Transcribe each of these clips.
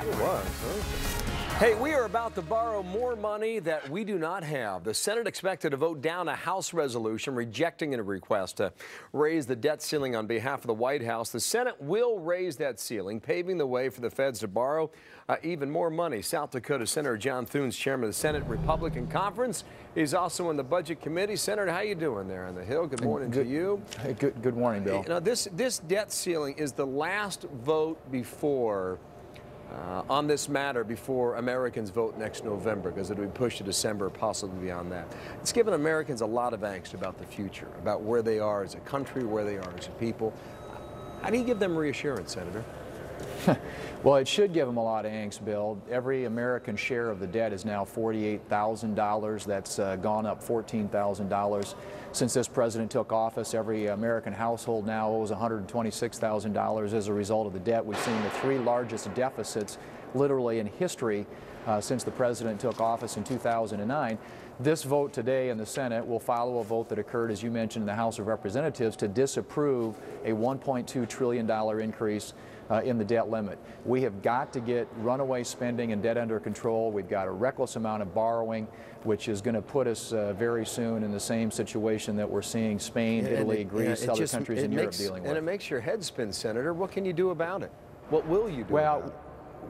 It was, huh? Hey, we are about to borrow more money that we do not have. The Senate expected to vote down a House resolution rejecting a request to raise the debt ceiling on behalf of the White House. The Senate will raise that ceiling, paving the way for the feds to borrow even more money. South Dakota Senator John Thunes, chairman of the Senate Republican Conference, is also in the Budget Committee. Senator, how you doing there on the Hill? Good morning to you. Good morning, Bill. You know, this debt ceiling is the last vote before on this matter before Americans vote next November, because it would be pushed to December, possibly beyond that. It's given Americans a lot of angst about the future, about where they are as a country, where they are as a people. How do you give them reassurance, Senator? Well, it should give them a lot of angst, Bill. Every American share of the debt is now $48,000. That's gone up $14,000 since this president took office. Every American household now owes $126,000 as a result of the debt. We've seen the three largest deficits literally in history since the president took office in 2009. This vote today in the Senate will follow a vote that occurred, as you mentioned, in the House of Representatives to disapprove a $1.2 trillion increase in the debt limit. We have got to get runaway spending and debt under control. We've got a reckless amount of borrowing, which is going to put us very soon in the same situation that we're seeing Spain, Italy, Greece, other countries in Europe dealing with. And it makes your head spin, Senator. What can you do about it? What will you do about it?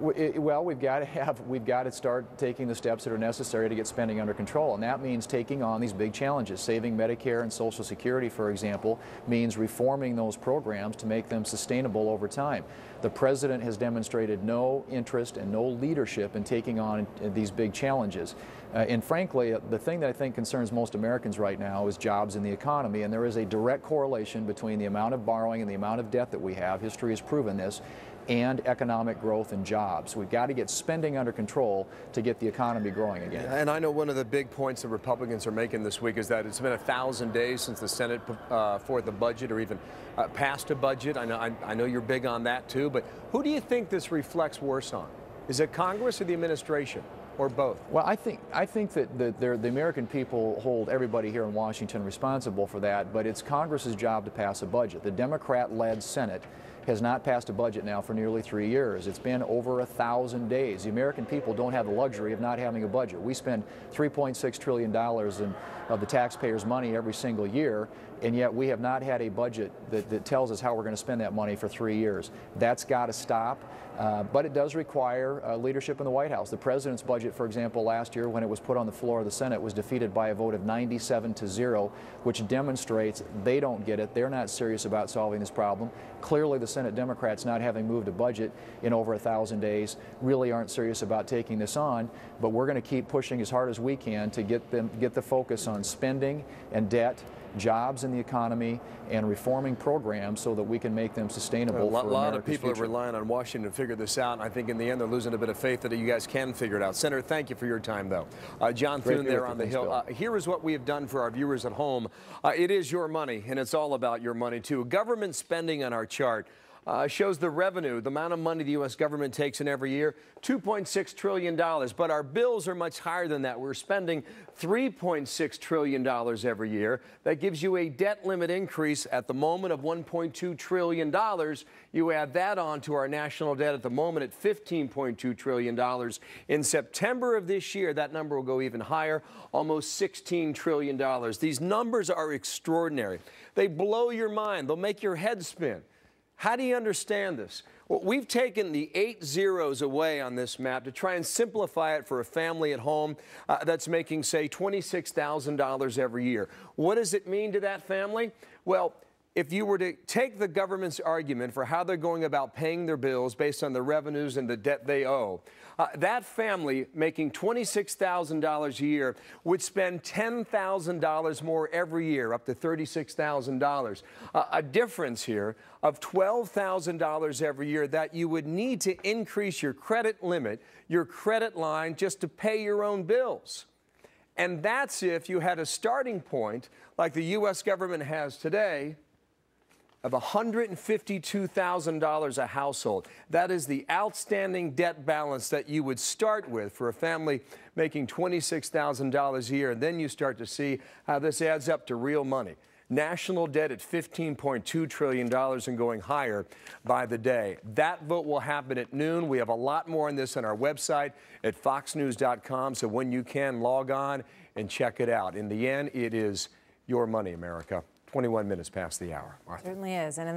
Well, we've got to start taking the steps that are necessary to get spending under control, and that means taking on these big challenges. Saving Medicare and Social Security, for example, means reforming those programs to make them sustainable over time. The president has demonstrated no interest and no leadership in taking on these big challenges. And frankly, the thing that I think concerns most Americans right now is jobs in the economy, and there is a direct correlation between the amount of borrowing and the amount of debt that we have. History has proven this. And economic growth and jobs. We've got to get spending under control to get the economy growing again. And I know one of the big points the Republicans are making this week is that it's been 1,000 days since the Senate put forth a budget or even passed a budget. I know you're big on that too, but who do you think this reflects worse on? Is it Congress or the administration? Or both? Well, I think that the American people hold everybody here in Washington responsible for that, but it's Congress's job to pass a budget. The Democrat-led Senate has not passed a budget now for nearly 3 years. It's been over 1,000 days. The American people don't have the luxury of not having a budget. We spend $3.6 trillion of the taxpayers' money every single year, and yet we have not had a budget that tells us how we're going to spend that money for 3 years. That's got to stop, but it does require leadership in the White House. The president's budget, for example, last year when it was put on the floor of the Senate was defeated by a vote of 97-0, which demonstrates they don't get it. They're not serious about solving this problem. Clearly, the Senate Democrats, not having moved a budget in over 1,000 days, really aren't serious about taking this on, but we're going to keep pushing as hard as we can to get the focus on spending and debt, jobs in the economy, and reforming programs so that we can make them sustainable for America's future. A lot of people are relying on Washington to figure this out, and I think in the end they're losing a bit of faith that you guys can figure it out. Senator, thank you for your time, though. John Thune there on the Hill. Here is what we have done for our viewers at home. It is your money, and it's all about your money, too. Government spending on our chart shows the revenue, the amount of money the U.S. government takes in every year, $2.6 trillion. But our bills are much higher than that. We're spending $3.6 trillion every year. That gives you a debt limit increase at the moment of $1.2 trillion. You add that on to our national debt at the moment at $15.2 trillion. In September of this year, that number will go even higher, almost $16 trillion. These numbers are extraordinary. They blow your mind. They'll make your head spin. How do you understand this? Well, we've taken the 8 zeros away on this map to try and simplify it for a family at home that's making, say, $26,000 every year. What does it mean to that family? Well, if you were to take the government's argument for how they're going about paying their bills based on the revenues and the debt they owe, that family making $26,000 a year would spend $10,000 more every year, up to $36,000. A difference here of $12,000 every year that you would need to increase your credit limit, your credit line, just to pay your own bills. And that's if you had a starting point like the U.S. government has today of $152,000 a household. That is the outstanding debt balance that you would start with for a family making $26,000 a year. And then you start to see how this adds up to real money. National debt at $15.2 trillion and going higher by the day. That vote will happen at noon. We have a lot more on this on our website at foxnews.com. So when you can, log on and check it out. In the end, it is your money, America. 21 minutes past the hour. Martha. Certainly is. And